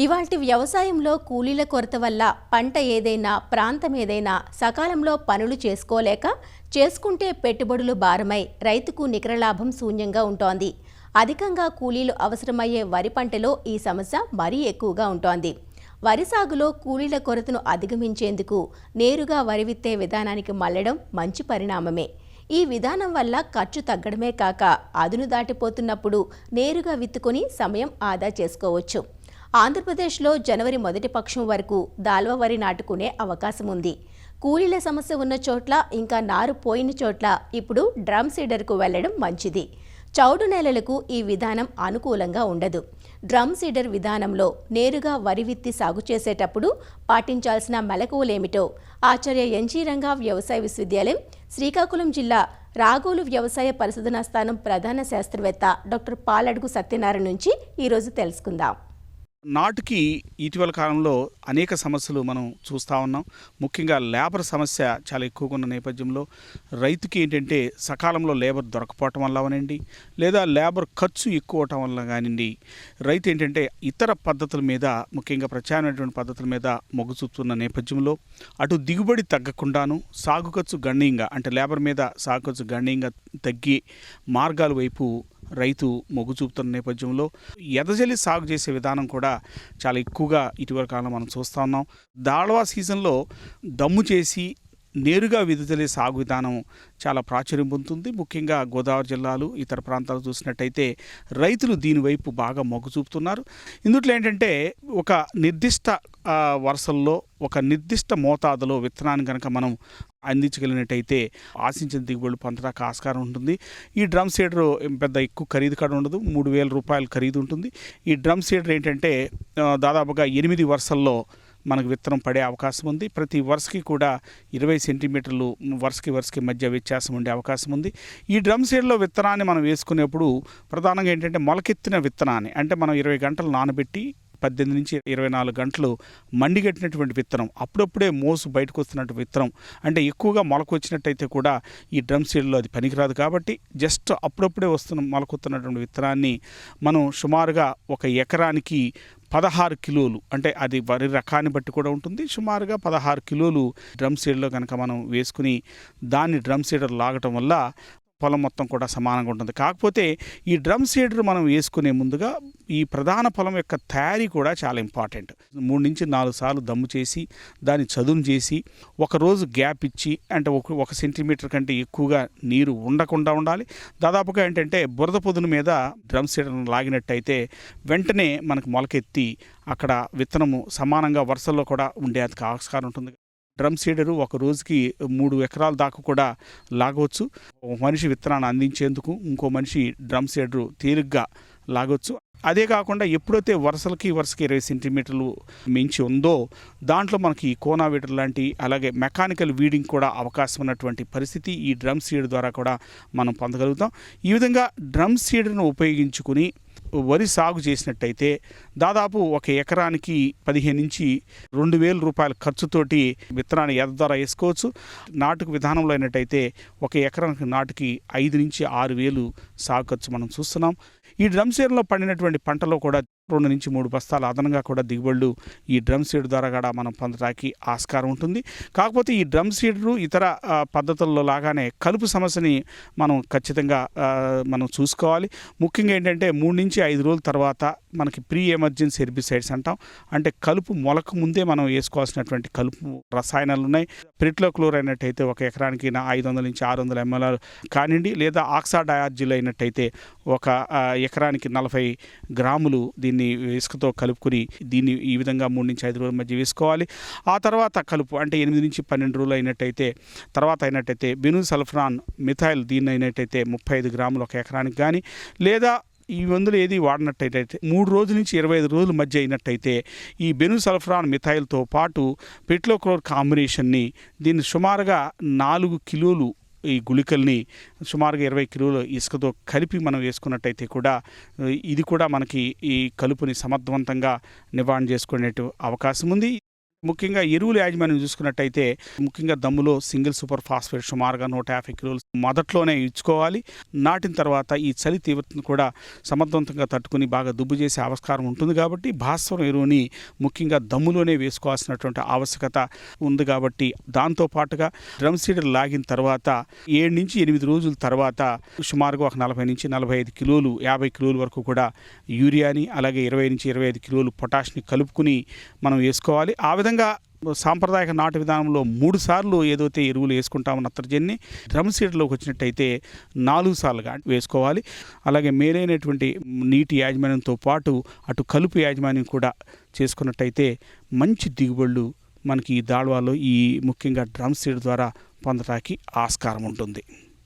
ఇవాల్టి వ్యవసాయంలో కూలీల కొరత వల్ల పంట ఏదైనా ప్రాంతం ఏదైనా సకాలంలో పనులు చేసుకోలేక చేసుకుంటే పెట్టుబడులు భారమై రైతుకు నికర లాభం శూన్యంగా ఉంటోంది. అధికంగా కూలీలు అవసరమయ్యే వరి పంటలో ఈ సమస్య మరీ ఎక్కువగా ఉంటోంది. వరి సాగులో కూలీల కొరతను అధిగమించేందుకు నేరుగా వరి విత్తే విధానానికి మళ్లడం మంచి పరిణామమే. ఈ విధానం వల్ల ఖర్చు తగ్గడమే కాక అదును దాటిపోతున్నప్పుడు నేరుగా విత్తుకొని సమయం ఆదా చేసుకోవచ్చు. ఆంధ్రప్రదేశ్లో జనవరి మొదటి పక్షం వరకు దాల్వ వరి నాటుకునే అవకాశం ఉంది. కూలీల సమస్య ఉన్న చోట్ల ఇంకా నారు పోయిన చోట్ల ఇప్పుడు డ్రమ్ సీడర్కు వెళ్లడం మంచిది. చౌడు నేలలకు ఈ విధానం అనుకూలంగా ఉండదు. డ్రమ్ సీడర్ విధానంలో నేరుగా వరి విత్తి సాగు చేసేటప్పుడు పాటించాల్సిన మెలకువలేమిటో ఆచార్య ఎన్జీ రంగా వ్యవసాయ విశ్వవిద్యాలయం, శ్రీకాకుళం జిల్లా రాగోలు వ్యవసాయ పరిశోధనా స్థానం ప్రధాన శాస్త్రవేత్త డాక్టర్ పాలడుగు సత్యనారాయణ నుంచి ఈరోజు తెలుసుకుందాం. నాటుకి ఇటీవల కాలంలో అనేక సమస్యలు మనం చూస్తూ ఉన్నాం. ముఖ్యంగా లేబర్ సమస్య చాలా ఎక్కువగా ఉన్న నేపథ్యంలో రైతుకి ఏంటంటే సకాలంలో లేబర్ దొరకపోవటం వల్ల అవనండి, లేదా లేబర్ ఖర్చు ఎక్కువ అవటం వల్ల కానివ్వండి, రైతు ఏంటంటే ఇతర పద్ధతుల మీద, ముఖ్యంగా ప్రత్యామ్నాయమైన పద్ధతుల మీద మొగ్గు చూపుతున్న నేపథ్యంలో అటు దిగుబడి తగ్గకుండాను సాగు ఖర్చు గణనీయంగా, అంటే లేబర్ మీద సాగు ఖర్చు గణనీయంగా తగ్గి మార్గాల వైపు రైతు మొగ్గు చూపుతున్న నేపథ్యంలో ఎదజల్లి సాగు చేసే విధానం కూడా చాలా ఎక్కువగా ఇటీవల కాలంలో మనం చూస్తూ ఉన్నాం. దాళవా సీజన్లో దమ్ము చేసి నేరుగా విడుదలే సాగు విధానం చాలా ప్రాచుర్యం పొందుతుంది. ముఖ్యంగా గోదావరి జిల్లాలు, ఇతర ప్రాంతాలు చూసినట్టయితే రైతులు దీనివైపు బాగా మొగ్గు చూపుతున్నారు. ఇందులో ఏంటంటే ఒక నిర్దిష్ట వరుసల్లో ఒక నిర్దిష్ట మోతాదులో విత్తనాన్ని కనుక మనం అందించగలిగినట్టయితే ఆశించిన దిగుబడులు పొందడానికి ఆస్కారం ఉంటుంది. ఈ డ్రమ్ సీడర్ పెద్ద ఎక్కువ ఖరీదు కూడా ఉండదు, 3,000 రూపాయలు ఖరీదు ఉంటుంది. ఈ డ్రమ్ సీడర్ ఏంటంటే దాదాపుగా 8 వరుసల్లో మనకు విత్తనం పడే అవకాశం ఉంది. ప్రతి వరుసకి కూడా 20 సెంటీమీటర్లు వరుసకి మధ్య వ్యత్యాసం ఉండే అవకాశం ఉంది. ఈ డ్రమ్ సీడ్లో విత్తనాన్ని మనం వేసుకునేప్పుడు ప్రధానంగా ఏంటంటే మొలకెత్తిన విత్తనాన్ని, అంటే మనం 20 గంటలు నానబెట్టి 18 నుంచి 24 గంటలు మండిగట్టినటువంటి విత్తనం, అప్పుడప్పుడే మోసు బయటకు వస్తున్నట్టు విత్తనం, అంటే ఎక్కువగా మొలకు వచ్చినట్టయితే కూడా ఈ డ్రమ్ సీడ్లో అది పనికిరాదు. కాబట్టి జస్ట్ అప్పుడప్పుడే మొలకొస్తున్నటువంటి విత్తనాన్ని మనం సుమారుగా ఒక ఎకరానికి 16 కిలోలు, అంటే అది వరి రకాన్ని బట్టి కూడా ఉంటుంది, సుమారుగా 16 కిలోలు డ్రమ్ సీడ్లో కనుక మనం వేసుకుని దాన్ని డ్రమ్ సీడర్ లాగటం వల్ల పొలం మొత్తం కూడా సమానంగా ఉంటుంది. కాకపోతే ఈ డ్రమ్ సీడర్ మనం వేసుకునే ముందుగా ఈ ప్రధాన పొలం యొక్క తయారీ కూడా చాలా ఇంపార్టెంట్. 3 నుంచి 4 సార్లు దమ్ము చేసి దాన్ని చదును చేసి ఒకరోజు గ్యాప్ ఇచ్చి, అంటే 1 సెంటీమీటర్ కంటే ఎక్కువగా నీరు ఉండకుండా ఉండాలి. దాదాపుగా ఏంటంటే బురద పొదును మీద డ్రమ్ సీడర్ను లాగినట్టయితే వెంటనే మనకు మొలకెత్తి అక్కడ విత్తనము సమానంగా వరుసల్లో కూడా ఉండేందుకు ఆస్కారం ఉంటుంది. డ్రమ్ సీడరు ఒక రోజుకి 3 ఎకరాల దాకా కూడా లాగవచ్చు. ఒక మనిషి విత్తనాన్ని అందించేందుకు ఇంకో మనిషి డ్రమ్ సీడరు తేలిగ్గా లాగవచ్చు. అదే కాకుండా ఎప్పుడైతే వరుసకి 20 సెంటీమీటర్లు మించి ఉందో దాంట్లో మనకి కోనావీటర్ లాంటి, అలాగే మెకానికల్ వీడింగ్ కూడా అవకాశం ఉన్నటువంటి పరిస్థితి ఈ డ్రమ్ సీడర్ ద్వారా కూడా మనం పొందగలుగుతాం. ఈ విధంగా డ్రమ్ సీడర్ను ఉపయోగించుకుని వరి సాగు చేసినట్టయితే దాదాపు ఒక ఎకరానికి 15 నుంచి 2,000 రూపాయల ఖర్చుతోటి విత్తనాన్ని ఎద ద్వారా వేసుకోవచ్చు. నాటుకు విధానంలో అయినట్టయితే ఒక ఎకరానికి నాటుకి 5 నుంచి 6,000 సాగు ఖర్చు మనం చూస్తున్నాం. ఈ డ్రమ్ సీడర్లో పండినటువంటి పంటలో కూడా 2 నుంచి 3 బస్తాలు అదనంగా కూడా దిగుబడులు ఈ డ్రమ్ సీడర్ ద్వారా కూడా మనం పొందడానికి ఆస్కారం ఉంటుంది. కాకపోతే ఈ డ్రమ్ సీడరు ఇతర పద్ధతుల్లో లాగానే కలుపు సమస్యని మనం ఖచ్చితంగా మనం చూసుకోవాలి. ముఖ్యంగా ఏంటంటే 3 నుంచి 5 రోజుల తర్వాత మనకి ప్రీ ఎమర్జెన్సీ హెర్బిసైడ్స్ అంటాం, అంటే కలుపు మొలక ముందే మనం వేసుకోవాల్సినటువంటి కలుపు రసాయనాలు ఉన్నాయి. ప్రిట్లోక్లోర్ అయినట్టయితే ఒక ఎకరానికి 500 నుంచి 600 ml కానివ్వండి, లేదా ఆక్సాడయార్జిల్ అయినట్టయితే ఒక ఎకరానికి 40 గ్రాములు దీన్ని ఇసుకతో కలుపుకొని దీన్ని ఈ విధంగా 3 నుంచి 5 రోజుల మధ్య వేసుకోవాలి. ఆ తర్వాత కలుపు, అంటే 8 నుంచి 12 రోజులు అయినట్టయితే బెనూల్ సల్ఫరాన్ మిథైల్ దీన్ని అయినట్టయితే 35 గ్రాములు ఒక ఎకరానికి కానీ, లేదా ఈ మందులు ఏది వాడినట్టయితే 3 రోజుల నుంచి 25 రోజుల మధ్య అయినట్టయితే ఈ బెనూల్ సల్ఫరాన్ మిథైల్తో పాటు పెట్లోక్లోర్ కాంబినేషన్ని దీన్ని సుమారుగా 4 కిలోలు ఈ గుళికల్ని సుమారుగా 20 కిలోల ఇసుకతో కలిపి మనం వేసుకున్నట్టయితే కూడా ఇది కూడా మనకి ఈ కలుపుని సమర్థవంతంగా నివారణ చేసుకునే అవకాశం ఉంది. ముఖ్యంగా ఎరువుల యాజమాన్యం చూసుకున్నట్టయితే ముఖ్యంగా దమ్ములో సింగిల్ సూపర్ ఫాస్ఫేట్ సుమారుగా 150 కిలోలు మొదట్లోనే ఇచ్చుకోవాలి. నాటిన తర్వాత ఈ చలి తీవ్రతను కూడా సమర్థవంతంగా తట్టుకుని బాగా దుబ్బు చేసే ఆవిష్కారం ఉంటుంది కాబట్టి భాస్వరం ఎరువుని ముఖ్యంగా దమ్ములోనే వేసుకోవాల్సినటువంటి ఆవశ్యకత ఉంది. కాబట్టి దాంతో పాటుగా డ్రమ్ సీడర్ లాగిన తర్వాత 7 నుంచి 8 రోజుల తర్వాత సుమారుగా ఒక 40 నుంచి 45 కిలోలు 50 కిలోల వరకు కూడా యూరియాని అలాగే 20 నుంచి 25 కిలోలు పొటాష్ని కలుపుకుని మనం వేసుకోవాలి. ఆ విధంగా సాంప్రదాయక నాటు విధానంలో 3 సార్లు ఏదైతే ఎరువులు వేసుకుంటామో నత్రజనిని డ్రమ్ సీడర్లోకి వచ్చినట్టయితే 4 సార్లుగా వేసుకోవాలి. అలాగే మేలైనటువంటి నీటి యాజమాన్యంతో పాటు అటు కలుపు యాజమాన్యం కూడా చేసుకున్నట్టయితే మంచి దిగుబడులు మనకి ఈ దాళ్వాలో ఈ ముఖ్యంగా డ్రమ్ సీడ్ ద్వారా పొందడానికి ఆస్కారం ఉంటుంది.